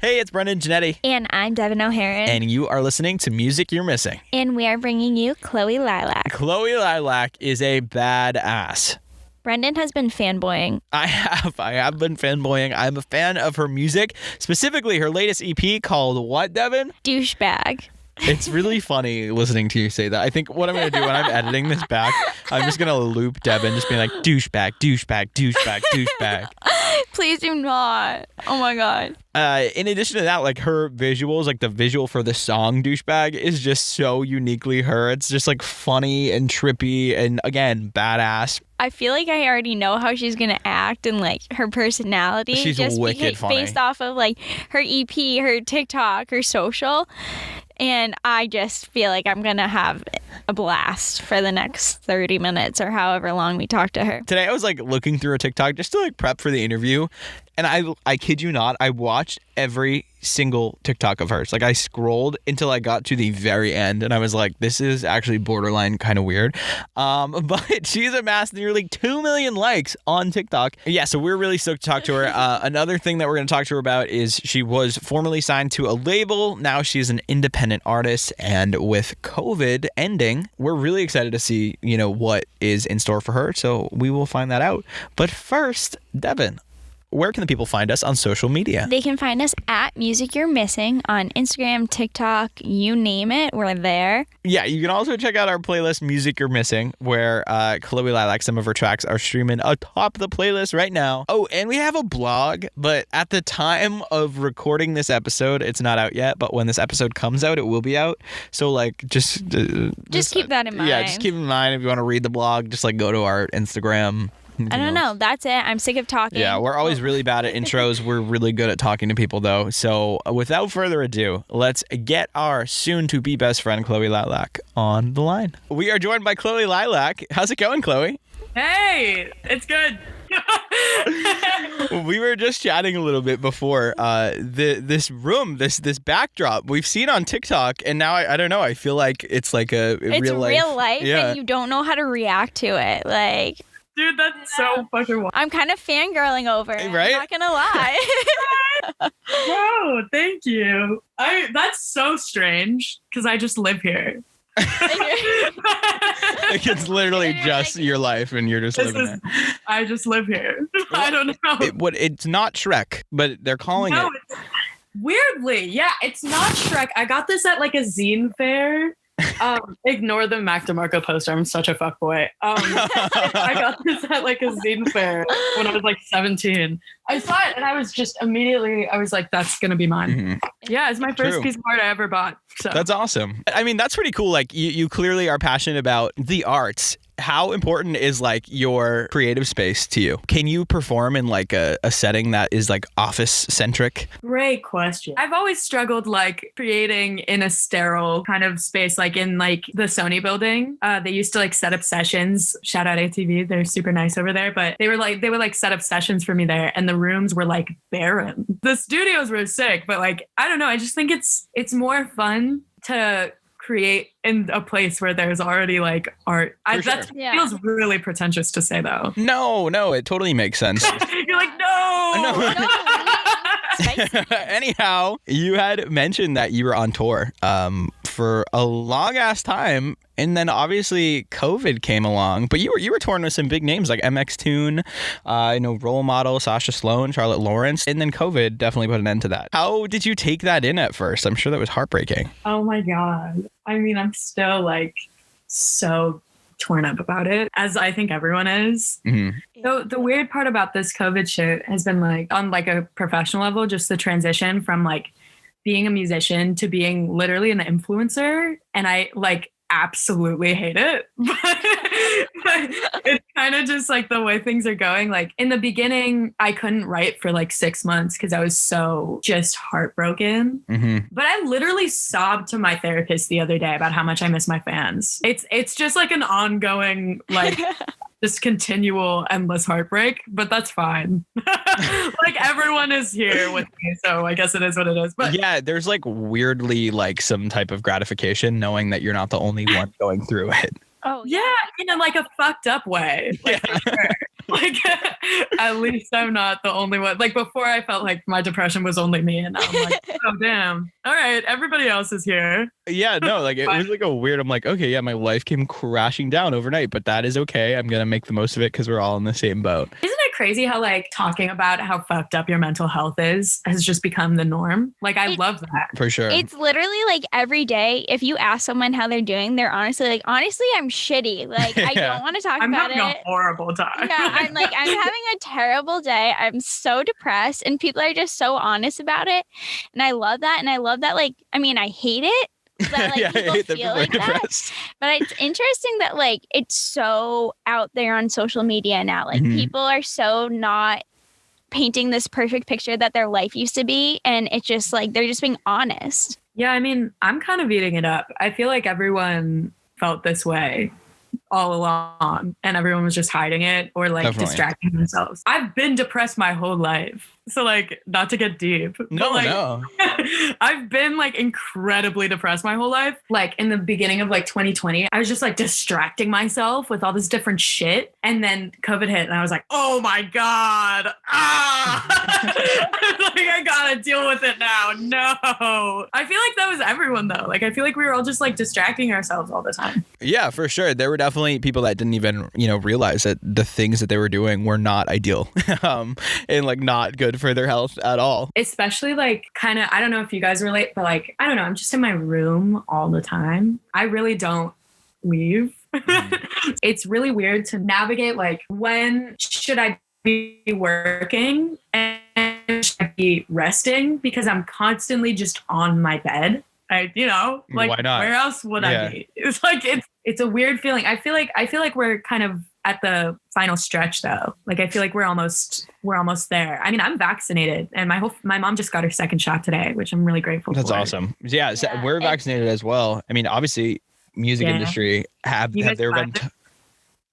Hey, it's Brendan Genetti. And I'm Devin O'Haron. And you are listening to Music You're Missing. And we are bringing you Chloe Lilac. Chloe Lilac is a badass. Brendan has been fanboying. I have been fanboying. I'm a fan of her music, specifically her latest EP called what, Devin? Douchebag. It's really funny listening to you say that. I think what I'm going to do when I'm editing this back, I'm just going to loop Devin, just being like, douchebag, douchebag, douchebag, douchebag. Please do not. Oh my God. In addition to that, like her visuals, like the visual for the song Douchebag is just so uniquely her. It's just like funny and trippy and again, badass. I feel like I already know how she's going to act and like her personality. She's just wicked funny. Based off of like her EP, her TikTok, her social. And I just feel like I'm going to have a blast for the next 30 minutes or however long we talk to her. Today I was like looking through a TikTok just to like prep for the interview. And I kid you not, I watched every single TikTok of hers. Like I scrolled until I got to the very end and I was like, this is actually borderline kind of weird. But she's amassed nearly 2 million likes on TikTok. Yeah, so we're really stoked to talk to her. Another thing that we're going to talk to her about is she was formerly signed to a label. Now she's an independent artist. And with COVID ending, we're really excited to see, what is in store for her. So we will find that out. But first, Devin, where can the people find us on social media? They can find us at Music You're Missing on Instagram, TikTok, you name it. We're there. Yeah, you can also check out our playlist, Music You're Missing, where Chloe Lilac, some of her tracks are streaming atop the playlist right now. Oh, and we have a blog, but at the time of recording this episode, it's not out yet. But when this episode comes out, it will be out. So, just keep that in mind. Yeah, just keep in mind if you want to read the blog, just go to our Instagram. I don't know. That's it. I'm sick of talking. Yeah, we're always really bad at intros. We're really good at talking to people, though. So without further ado, let's get our soon-to-be best friend, Chloe Lilac, on the line. We are joined by Chloe Lilac. How's it going, Chloe? Hey, it's good. We were just chatting a little bit before this room, this backdrop we've seen on TikTok, and now I don't know. I feel like it's like it's real life, yeah. And you don't know how to react to it, Dude, that's so fucking wild. I'm kind of fangirling over it. Right? I'm not gonna lie. Bro, thank you. That's so strange because I just live here. Like it's literally just your life and you're just living there. I just live here. I don't know. It's not Shrek, but they're calling it. Weirdly, yeah, it's not Shrek. I got this at a zine fair. Ignore the Mac DeMarco poster. I'm such a fuckboy. I got this at a zine fair when I was 17. I saw it and I was just immediately, I was like, that's going to be mine. Mm-hmm. Yeah, it's my first piece of art I ever bought. So that's awesome. I mean, that's pretty cool. You clearly are passionate about the arts. How important is your creative space to you? Can you perform in a setting that is office centric? Great question. I've always struggled creating in a sterile kind of space, in the Sony building. They used to set up sessions. Shout out ATV. They're super nice over there, but they would set up sessions for me there. And the rooms were barren. The studios were sick, but I don't know. I just think it's more fun to create in a place where there's already art. That feels really pretentious to say though. No, it totally makes sense. You're no. Anyhow, you had mentioned that you were on tour for a long ass time, and then obviously COVID came along. But you were touring with some big names like mxmtoon, Role Model, Sasha Sloan, Charlotte Lawrence, and then COVID definitely put an end to that. How did you take that in at first? I'm sure that was heartbreaking. Oh my God. I mean, I'm still so torn up about it, as I think everyone is. Mm-hmm. So the weird part about this COVID shit has been on a professional level, just the transition from being a musician to being literally an influencer. And I absolutely hate it. But it's kind of just the way things are going. In the beginning, I couldn't write for 6 months because I was so just heartbroken. Mm-hmm. But I literally sobbed to my therapist the other day about how much I miss my fans. It's just an ongoing just continual endless heartbreak, but that's fine. Everyone is here with me, so I guess it is what it is. But yeah, there's weirdly some type of gratification knowing that you're not the only one going through it. Oh yeah, in a fucked up way. For sure. Like, at least I'm not the only one. Like, before I felt like my depression was only me, and now I'm like, oh damn, all right, everybody else is here. Yeah, no, like it was like a weird. I'm like, okay, yeah, my life came crashing down overnight, but that is okay. I'm gonna make the most of it because we're all in the same boat. Isn't it crazy how like talking about how fucked up your mental health is has just become the norm? Like, I love that. For sure. It's literally like every day, if you ask someone how they're doing, they're honestly like, honestly, I'm shitty. Like, I don't want to talk I'm about having it. a horrible time. Yeah, I'm like, I'm having a terrible day. I'm so depressed. And people are just so honest about it. And I love that. And I love that, like, I mean, I hate it. That, like, yeah, I people hate that feel people like are that. depressed. But it's interesting that, like, it's so out there on social media now. Like, people are so not painting this perfect picture that their life used to be. And it's just like, they're just being honest. Yeah, I mean, I'm kind of eating it up. I feel like everyone felt this way all along, and everyone was just hiding it or like distracting themselves. I've been depressed my whole life. So, like, not to get deep. No, like, no. I've been like incredibly depressed my whole life. Like, in the beginning of like 2020, I was just like distracting myself with all this different shit. And then COVID hit and I was like, oh my God. Like, I gotta deal with it now. No. I feel like that was everyone though. Like, I feel like we were all just like distracting ourselves all the time. Yeah, for sure. There were definitely people that didn't even, realize that the things that they were doing were not ideal and like not good for their health at all. Especially like kind of, I don't know if you guys relate, but like, I don't know, I'm just in my room all the time. I really don't leave. It's really weird to navigate, like, when should I be working and should I be resting, because I'm constantly just on my bed. Like, like, why not? Where else would I be? It's like, it's a weird feeling. I feel like we're kind of at the final stretch though. Like, I feel like we're almost there. I mean, I'm vaccinated and my mom just got her second shot today, which I'm really grateful for. That's awesome. Yeah, so we're vaccinated as well. I mean, obviously music industry have there been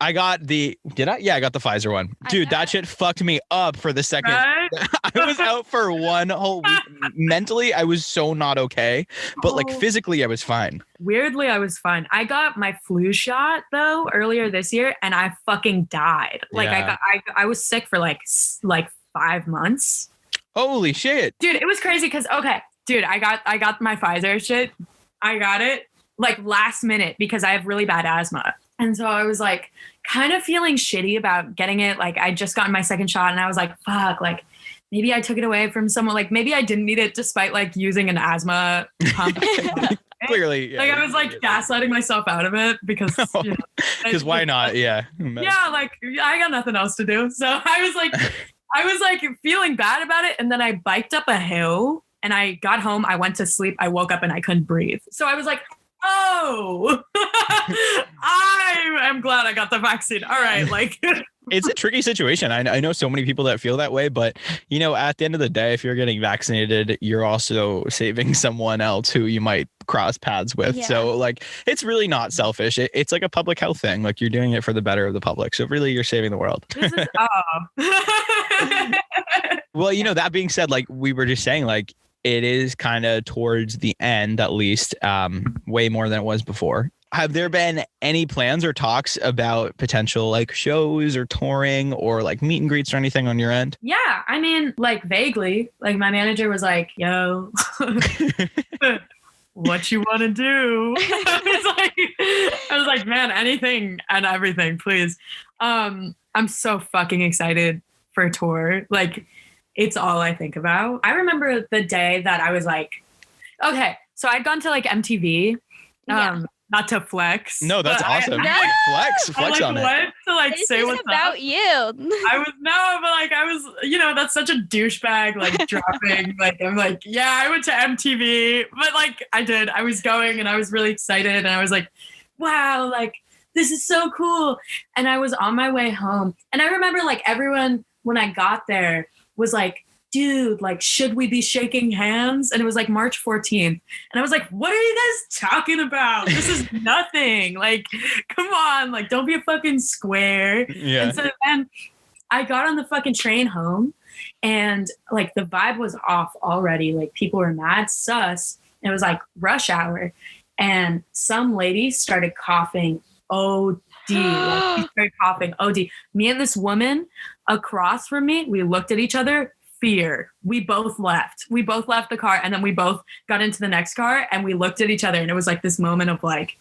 I got the I got the Pfizer one. Dude, that shit fucked me up for the second. Right? I was out for one whole week. Mentally, I was so not okay, but like physically, I was fine. Weirdly, I was fine. I got my flu shot though earlier this year, and I fucking died. Like, I was sick for like 5 months. Holy shit, dude! It was crazy because I got my Pfizer shit. I got it like last minute because I have really bad asthma. And so I was like kind of feeling shitty about getting it. Like, I just gotten my second shot and I was like, fuck, like maybe I took it away from someone. Like, maybe I didn't need it despite like using an asthma pump. Clearly. Yeah, like, I was like gaslighting myself out of it because, because why not? Yeah. Yeah. Like, I got nothing else to do. So I was like feeling bad about it. And then I biked up a hill and I got home. I went to sleep. I woke up and I couldn't breathe. So I was like, oh, I'm glad I got the vaccine. All right. Like, it's a tricky situation. I know so many people that feel that way, but at the end of the day, if you're getting vaccinated, you're also saving someone else who you might cross paths with. Yeah. So like, it's really not selfish. It's like a public health thing. Like, you're doing it for the better of the public. So really, you're saving the world. Well, that being said, like we were just saying, like, it is kind of towards the end, at least, way more than it was before. Have there been any plans or talks about potential like shows or touring or like meet and greets or anything on your end? Yeah, I mean, like vaguely. Like, my manager was like, yo, what you want to do? I was like, man, anything and everything, please. I'm so fucking excited for a tour. Like, it's all I think about. I remember the day that I was like, okay, so I'd gone to like MTV, not to flex. No, that's awesome. Flex on it. To like this say what's about up. You. I was, that's such a douchebag, like dropping. Like, I'm like, yeah, I went to MTV, but like I was going and I was really excited and I was like, wow, like this is so cool. And I was on my way home and I remember like everyone when I got there was like, dude, like, should we be shaking hands? And it was like March 14th. And I was like, what are you guys talking about? This is nothing. Like, come on, like, don't be a fucking square. Yeah. And so then I got on the fucking train home and like the vibe was off already. Like, people were mad sus. It was like rush hour. And some lady started coughing. Oh, Like, she started coughing. OD. Me and this woman across from me, we looked at each other. Fear. We both left. We both left the car, and then we both got into the next car, and we looked at each other, and it was like this moment of like,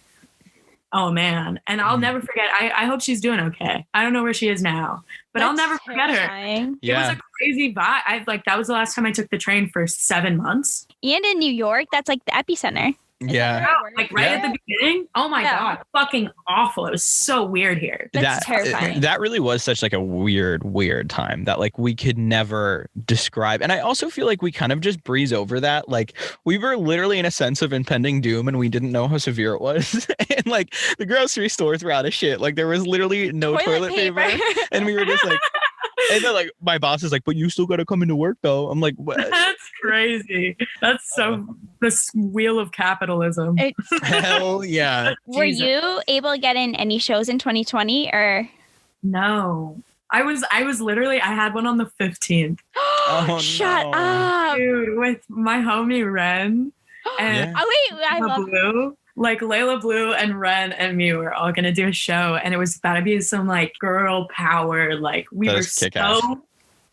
oh man. And I'll never forget. I hope she's doing okay. I don't know where she is now, but I'll never forget her. It was a crazy vibe. That was the last time I took the train for 7 months. And in New York, that's like the epicenter. Yeah. At the beginning. Oh my God. Fucking awful. It was so weird here. That's terrifying. That really was such like a weird time that like we could never describe. And I also feel like we kind of just breeze over that. Like we were literally in a sense of impending doom and we didn't know how severe it was. And like the grocery stores were out of shit. Like there was literally no toilet paper. And we were just like, and then like my boss is like, but you still got to come into work though. I'm like, what? That's crazy. That's so this wheel of capitalism. Hell yeah. Were you able to get in any shows in 2020 or? No. I was literally, I had one on the 15th. Shut up. Dude, with my homie Ren. And I love Blue. Like Layla Blue and Ren and me were all gonna do a show, and it was about to be some like girl power. Like we were so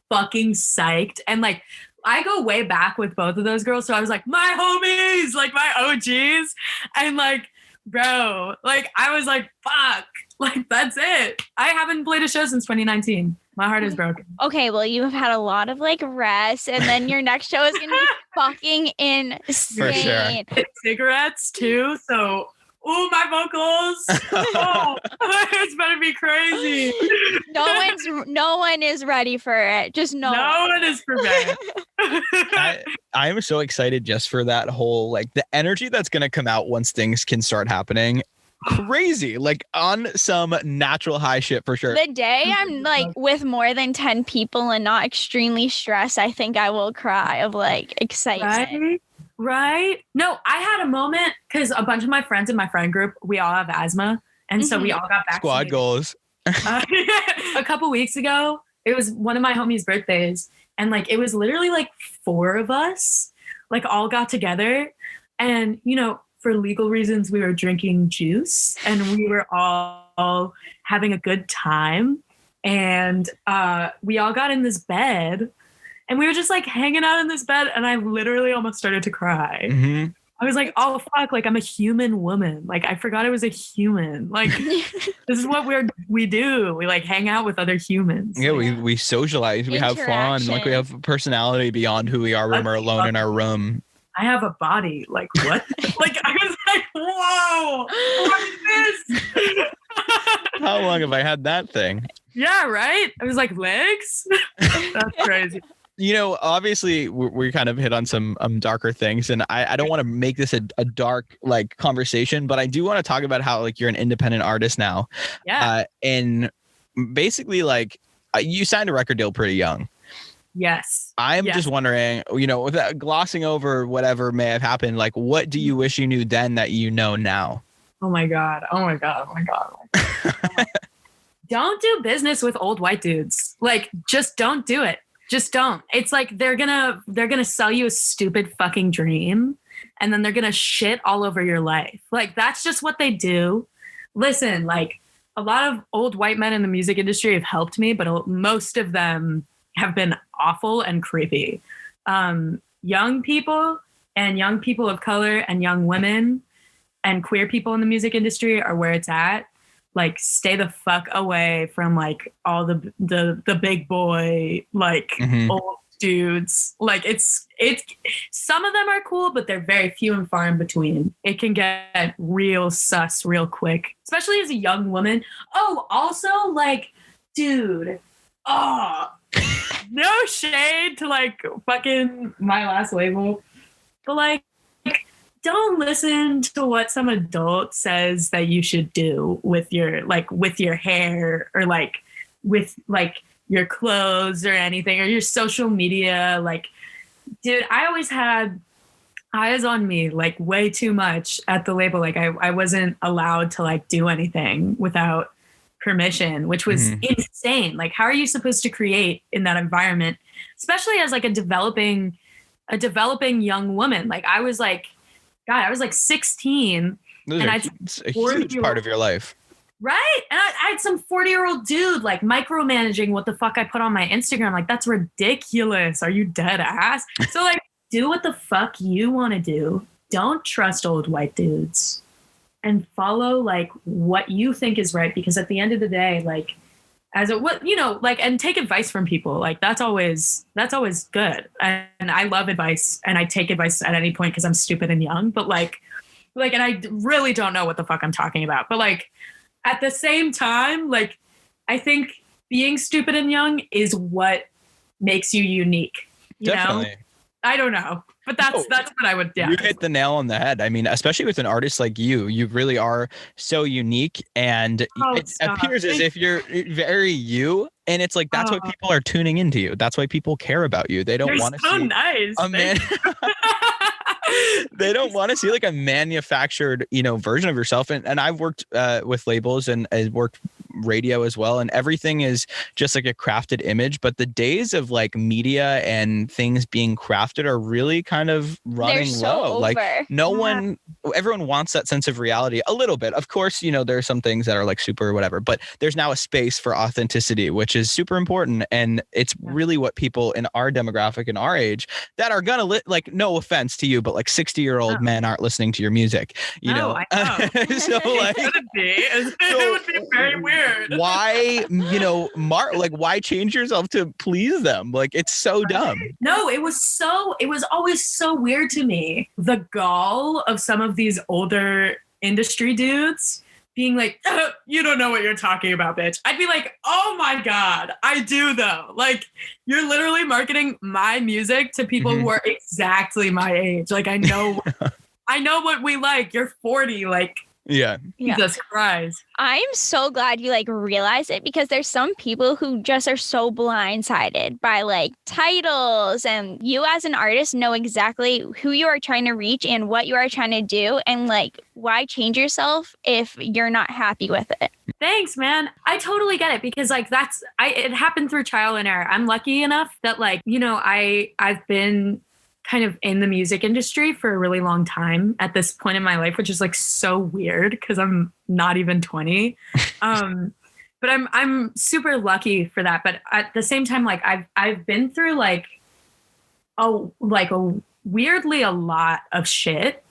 fucking psyched, and like I go way back with both of those girls, so I was like my homies, like my OGs, and like bro, like I was like fuck, like that's it. I haven't played a show since 2019. My heart is broken. Okay, well, you have had a lot of like rest, and then your next show is gonna be fucking insane. For sure. Cigarettes too. So, my vocals. It's gonna be crazy. No one is ready for it. Just no one is prepared. I am so excited just for that whole like the energy that's gonna come out once things can start happening. Crazy, like on some natural high shit for sure. The day I'm like with more than 10 people and not extremely stressed, I think I will cry of like excitement. Right? No, I had a moment because a bunch of my friends in my friend group, we all have asthma, and so we all got vaccinated. Squad goals. A couple weeks ago, it was one of my homies' birthdays, and like it was literally like 4 of us, like all got together, and for legal reasons, we were drinking juice and we were all having a good time. And we all got in this bed and we were just like hanging out in this bed. And I literally almost started to cry. Mm-hmm. I was like, oh, fuck, like I'm a human woman. Like I forgot I was a human. Like this is what we do. We like hang out with other humans. Yeah, we socialize. We have fun. Like we have personality beyond who we are when we're alone in our room. I have a body. Like what? Like I was like, whoa, what is this? How long have I had that thing? Yeah, right? I was like, legs? That's crazy. Obviously we kind of hit on some darker things, and I don't want to make this a dark like conversation, but I do want to talk about how like you're an independent artist now. Yeah. And basically like you signed a record deal pretty young. Yes. I'm just wondering, without glossing over whatever may have happened, like what do you wish you knew then that you know now? Oh my God. Don't do business with old white dudes. Like, just don't do it. Just don't. It's like they're gonna sell you a stupid fucking dream, and then they're gonna shit all over your life. Like, that's just what they do. Listen, like a lot of old white men in the music industry have helped me, but most of them have been awful and creepy. Young people and young people of color and young women and queer people in the music industry are where it's at. Like, stay the fuck away from like all the big boy, like old dudes. Like it's some of them are cool, but they're very few and far in between. It can get real sus real quick, especially as a young woman. Oh, also like, dude, no shade to like fucking my last label, but like don't listen to what some adult says that you should do with your hair or like with like your clothes or anything or your social media. Like, dude, I always had eyes on me like way too much at the label. Like I wasn't allowed to like do anything without permission, which was insane. Like, how are you supposed to create in that environment, especially as like a developing young woman? Like I was like 16 and it's a huge part of your life. Right? And I had some 40-year-old dude like micromanaging what the fuck I put on my Instagram. Like, that's ridiculous. Are you dead ass? So like, do what the fuck you want to do. Don't trust old white dudes and follow like what you think is right. Because at the end of the day, like, as a what, you know, like, and take advice from people. Like that's always good. And I love advice and I take advice at any point because I'm stupid and young, but like, and I really don't know what the fuck I'm talking about. But like, at the same time, like, I think being stupid and young is what makes you unique. You Definitely. know? I don't know. But that's what I would, yeah. You hit the nail on the head. I mean, especially with an artist like you really are so unique, and it appears as if you're very you. And it's like, that's why people are tuning into you. That's why people care about you. They don't want to see nice. a man. They don't want to see like a manufactured, you know, version of yourself. And I've worked with labels and I worked radio as well. And everything is just like a crafted image. But the days of like media and things being crafted are really kind of running low. Like everyone wants that sense of reality a little bit. Of course, you know, there are some things that are like super whatever, but there's now a space for authenticity, which is super important. And it's really what people in our demographic and our age that are going to like, no offense to you, but like 60-year-old men aren't listening to your music, you know? I know. So like, it would be very weird. Why, you know, why change yourself to please them? Like, it's so dumb. No, it was always so weird to me. The gall of some of these older industry dudes being like, you don't know what you're talking about, bitch. I'd be like, oh my God, I do though. Like, you're literally marketing my music to people who are exactly my age. Like, I know, I know what we like. You're 40. Like, yeah. Jesus Christ. I'm so glad you like realize it, because there's some people who just are so blindsided by like titles, and you as an artist know exactly who you are trying to reach and what you are trying to do, and like, why change yourself if you're not happy with it? Thanks, man. I totally get it, because like it happened through trial and error. I'm lucky enough that like, you know, I've been kind of in the music industry for a really long time at this point in my life, which is like so weird because I'm not even 20. But I'm super lucky for that. But at the same time, like I've been through weirdly a lot of shit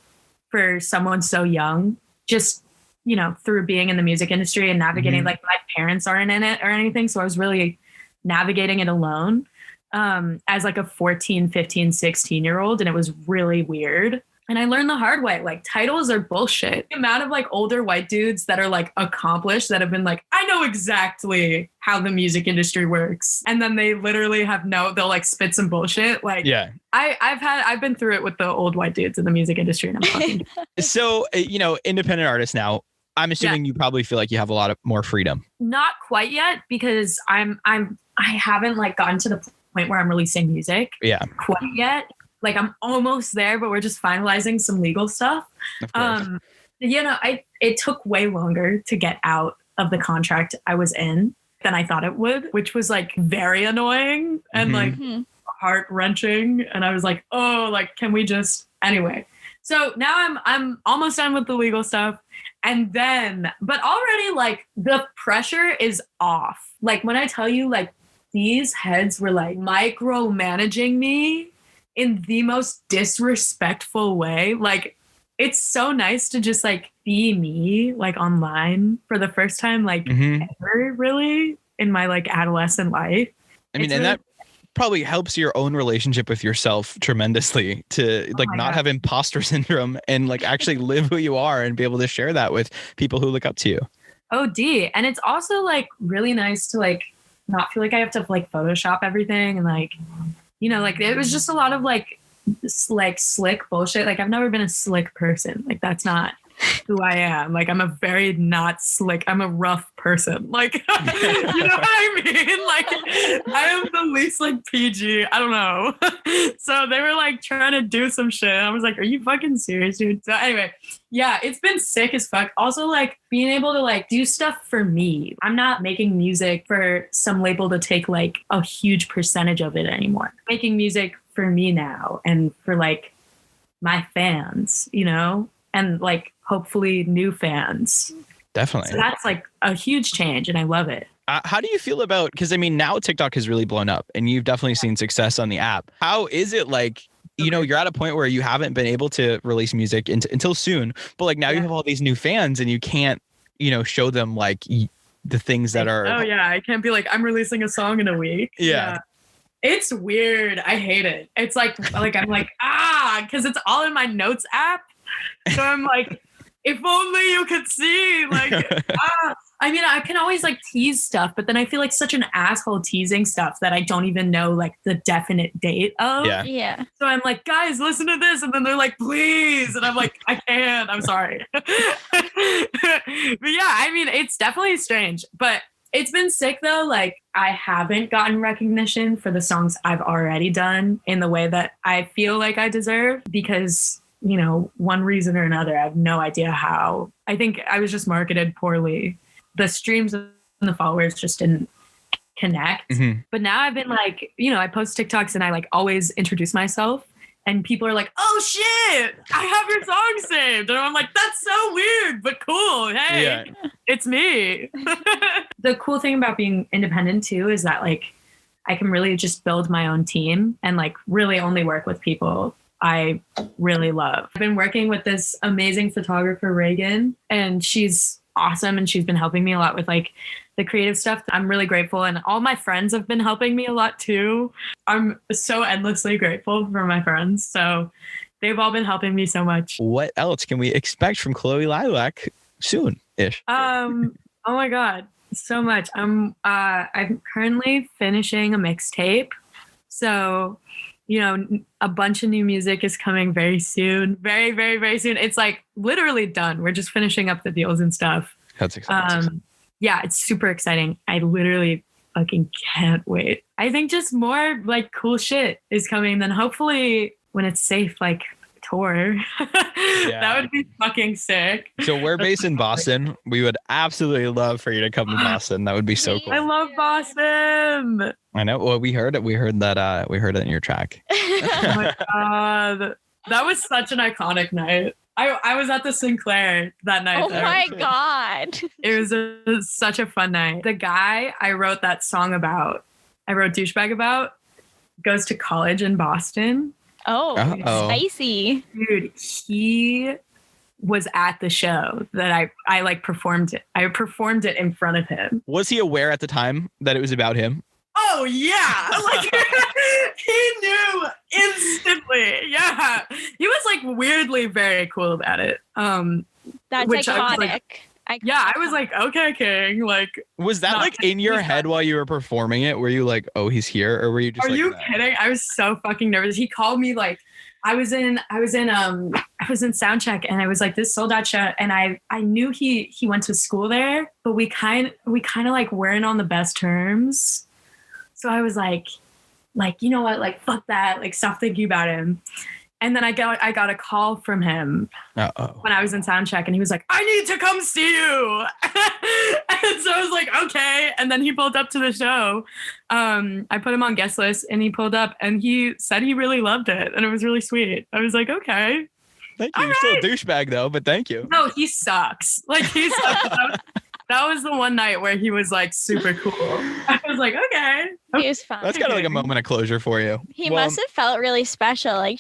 for someone so young, just, you know, through being in the music industry and navigating, like my parents aren't in it or anything. So I was really navigating it alone. As like a 14, 15, 16-year-old. And it was really weird. And I learned the hard way, like titles are bullshit. The amount of like older white dudes that are like accomplished that have been like, I know exactly how the music industry works. And then they literally they'll like spit some bullshit. Like, yeah, I've been through it with the old white dudes in the music industry. And I'm fucking. So, you know, independent artists now, I'm assuming you probably feel like you have a lot of more freedom. Not quite yet, because I haven't like gotten to the point where I'm releasing music quite yet. Like I'm almost there, but we're just finalizing some legal stuff. You know, it took way longer to get out of the contract I was in than I thought it would, which was like very annoying and like heart-wrenching. And I was like, oh, like, can we just anyway. So now I'm almost done with the legal stuff. And then, but already like the pressure is off. Like when I tell you like these heads were like micromanaging me in the most disrespectful way. Like, it's so nice to just like be me, like online for the first time, like ever really in my like adolescent life. I mean, and that probably helps your own relationship with yourself tremendously to like not have imposter syndrome and like actually live who you are and be able to share that with people who look up to you. OD. And it's also like really nice to like not feel like I have to like Photoshop everything and like, you know, like it was just a lot of like slick bullshit. Like I've never been a slick person. Like that's not who I am. Like I'm a very not slick. I'm a rough person. Like, you know what I mean? Like I am the least like PG. I don't know. So they were like trying to do some shit. I was like, are you fucking serious, dude? So anyway, yeah, it's been sick as fuck. Also like being able to like do stuff for me. I'm not making music for some label to take like a huge percentage of it anymore. I'm making music for me now and for like my fans, you know? And like hopefully new fans Definitely. So that's like a huge change, and I love it. How do you feel about, because I mean, now TikTok has really blown up and you've definitely seen success on the app. How is it like, you know, you're at a point where you haven't been able to release music until soon, but like now you have all these new fans and you can't, you know, show them like the things that are. Oh yeah, I can't be like, I'm releasing a song in a week. Yeah. It's weird. I hate it. It's like I'm like, because it's all in my notes app. So I'm like, if only you could see, like, I mean, I can always like tease stuff, but then I feel like such an asshole teasing stuff that I don't even know like the definite date of. Yeah. So I'm like, guys, listen to this. And then they're like, please. And I'm like, I can't. I'm sorry. But yeah, I mean, it's definitely strange, but it's been sick though. Like I haven't gotten recognition for the songs I've already done in the way that I feel like I deserve because, you know, one reason or another, I have no idea how. I think I was just marketed poorly. The streams and the followers just didn't connect. Mm-hmm. But now I've been like, you know, I post TikToks and I like always introduce myself and people are like, oh shit, I have your song saved. And I'm like, that's so weird, but cool. Hey, it's me. The cool thing about being independent too is that like I can really just build my own team and like really only work with people I really love. I've been working with this amazing photographer, Reagan, and she's awesome. And she's been helping me a lot with like the creative stuff. I'm really grateful. And all my friends have been helping me a lot too. I'm so endlessly grateful for my friends. So they've all been helping me so much. What else can we expect from Chloe Lilac soon-ish? Oh my God, so much. I'm currently finishing a mixtape. So, you know, a bunch of new music is coming very soon. Very, very, very soon. It's like literally done. We're just finishing up the deals and stuff. That's exciting. Yeah, it's super exciting. I literally fucking can't wait. I think just more like cool shit is coming. Then hopefully when it's safe, like tour. That would be fucking sick. So we're based in Boston. We would absolutely love for you to come to Boston. That would be so cool. I love Boston. I know. Well, we heard it. We heard it in your track. Oh my God. That was such an iconic night. I was at the Sinclair that night. Oh my God. It was such a fun night. The guy I wrote that song about, I wrote Douchebag about, goes to college in Boston. Oh, spicy. Dude, he was at the show that I like performed it. I performed it in front of him. Was he aware at the time that it was about him? Oh yeah. Like he knew instantly. Yeah. He was like weirdly very cool about it. That's iconic. I was like, okay, King. Like, was that like in your head while you were performing it? Were you like, oh, he's here? Or were you just Are you kidding? I was so fucking nervous. He called me like I was in sound check and I was like, this sold out show. And I knew he went to school there, but we kind of like weren't on the best terms. So I was like, you know what? Like, fuck that. Like, stop thinking about him. And then I got a call from him when I was in sound check, and he was like, I need to come see you. And so I was like, okay. And then he pulled up to the show. I put him on guest list and he pulled up and he said he really loved it. And it was really sweet. I was like, okay. Thank you. You're still a douchebag though, but thank you. No, he sucks. Like he sucks. That was the one night where he was like super cool. I was like, okay. He was fun. That's kind of like a moment of closure for you. He must have felt really special. Like,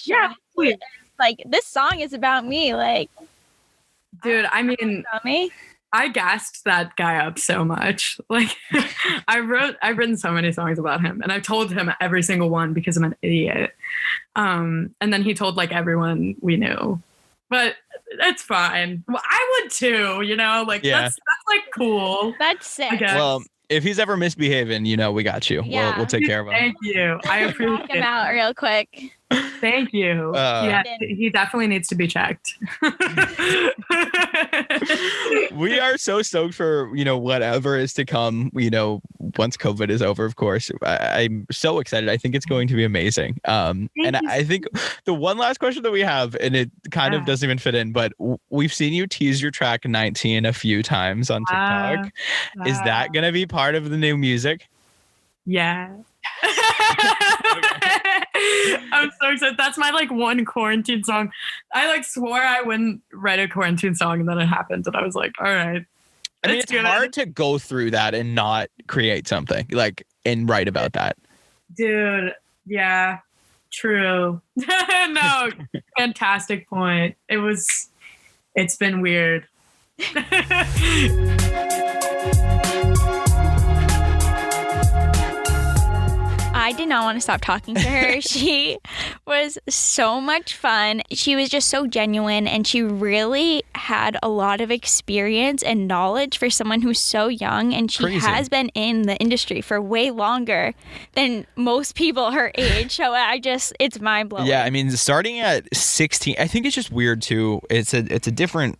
like this song is about me. Like, dude, I mean, I gassed that guy up so much. Like, I've written so many songs about him, and I told him every single one because I'm an idiot. And then he told like everyone we knew. But it's fine. Well, I would too, you know, like that's like cool. That's sick. Well, if he's ever misbehaving, you know, we got you. Yeah. We'll take care of him. Thank you. I appreciate Knock him out real quick. Thank you. He definitely needs to be checked. We are so stoked for, you know, whatever is to come, you know, once COVID is over, of course. I'm so excited. I think it's going to be amazing. I think the one last question that we have, and it kind of doesn't even fit in, but we've seen you tease your track 19 a few times on TikTok. Is that going to be part of the new music? Yeah. I'm so excited. That's my like one quarantine song. I like swore I wouldn't write a quarantine song, and then it happened, and I was like, all right. I mean, it's hard to go through that and not create something like and write about that. Dude, yeah, true. No, fantastic point. It's been weird. I did not want to stop talking to her. She was so much fun. She was just so genuine, and she really had a lot of experience and knowledge for someone who's so young, and she has been in the industry for way longer than most people her age. So it's mind-blowing. Yeah, I mean, starting at 16, I think it's just weird too. It's a different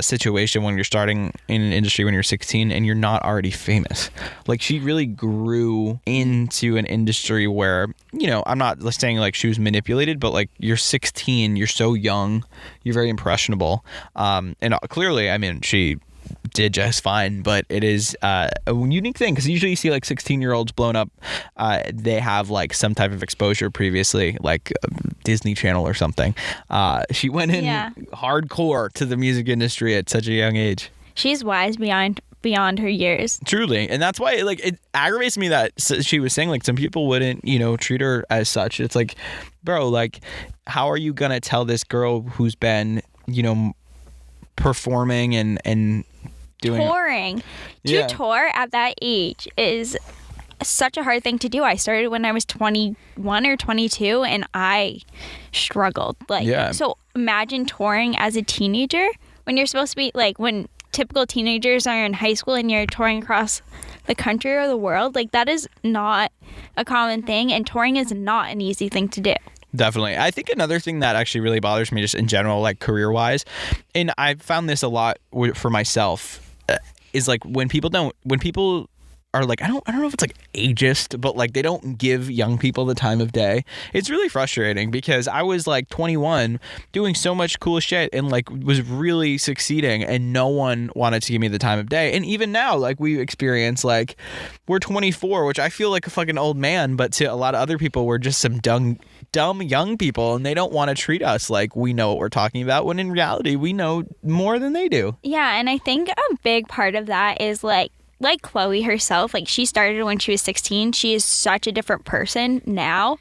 situation when you're starting in an industry when you're 16 and you're not already famous. Like, she really grew into an industry where, you know, I'm not saying like she was manipulated, but like, you're 16, you're so young, you're very impressionable, and clearly, I mean, she did just fine, but it is a unique thing because usually you see like 16-year-olds blown up, they have like some type of exposure previously, like Disney Channel or something. She went in hardcore to the music industry at such a young age. She's wise beyond her years. Truly. And that's why like it aggravates me that she was saying like some people wouldn't, you know, treat her as such. It's like, bro, like, how are you gonna tell this girl who's been, you know, performing and touring to tour at that age is such a hard thing to do. I started when I was 21 or 22 and I struggled. So imagine touring as a teenager when you're supposed to be like, when typical teenagers are in high school and you're touring across the country or the world. Like, that is not a common thing, and touring is not an easy thing to do. Definitely. I think another thing that actually really bothers me just in general, like career-wise, and I've found this a lot for myself, is like when people are like, I don't know if it's like ageist, but like they don't give young people the time of day. It's really frustrating because I was like 21 doing so much cool shit and like was really succeeding and no one wanted to give me the time of day. And even now, like we experience, like we're 24, which I feel like a fucking old man, but to a lot of other people, we're just some dumb young people and they don't want to treat us like we know what we're talking about when in reality we know more than they do. Yeah, and I think a big part of that is like Chloe herself, like she started when she was 16. She is such a different person now.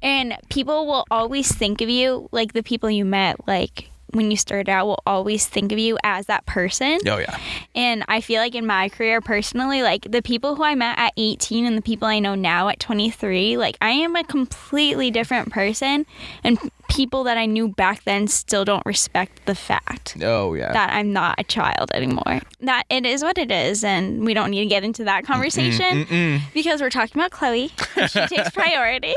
And people will always think of you, like the people you met, like when you started out, will always think of you as that person. Oh, yeah. And I feel like in my career personally, like the people who I met at 18 and the people I know now at 23, like I am a completely different person. And people that I knew back then still don't respect the fact that I'm not a child anymore. That it is what it is, and we don't need to get into that conversation because we're talking about Chloe and she takes priority.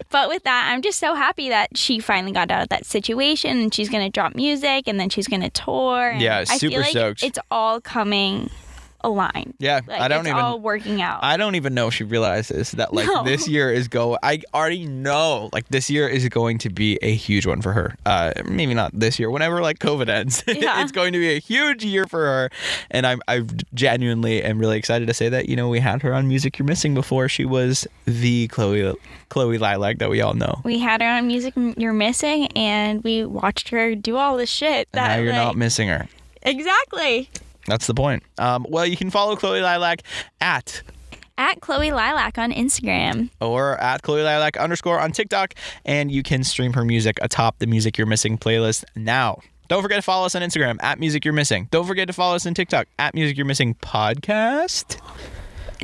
But with that, I'm just so happy that she finally got out of that situation and she's going to drop music and then she's going to tour. And yeah, I super feel like stoked. It's all coming aligned. Yeah, like, it's all working out. I don't even know if she realizes that like this year is I already know like this year is going to be a huge one for her. Maybe not this year, whenever like COVID ends. Yeah. It's going to be a huge year for her. And I genuinely am really excited to say that, you know, we had her on Music You're Missing before she was the Chloe Lilac that we all know. We had her on Music You're Missing and we watched her do all this shit. That, and now you're not missing her. Exactly. That's the point. Well, you can follow Chloe Lilac at Chloe Lilac on Instagram. Or at Chloe Lilac _ on TikTok. And you can stream her music atop the Music You're Missing playlist now. Don't forget to follow us on Instagram at Music You're Missing. Don't forget to follow us on TikTok at Music You're Missing Podcast.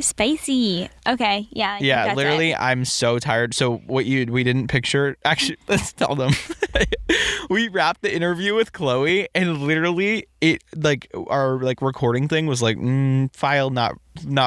Spicy. Okay. Yeah. Yeah. Literally, I'm so tired. So we didn't picture. Actually, let's tell them. We wrapped the interview with Chloe, and literally, it like our like recording thing was like file not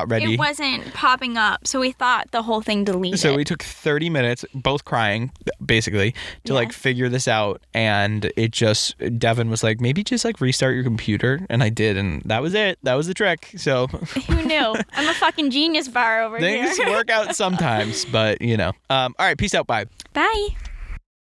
ready. It wasn't popping up, so we thought the whole thing deleted. So we took 30 minutes, both crying, basically, to like figure this out, and it just Devin was like, maybe just like restart your computer, and I did, and that was it. That was the trick. So who knew? I'm a fucking genius bar over here. Things work out sometimes, but you know. All right, peace out. Bye. Bye.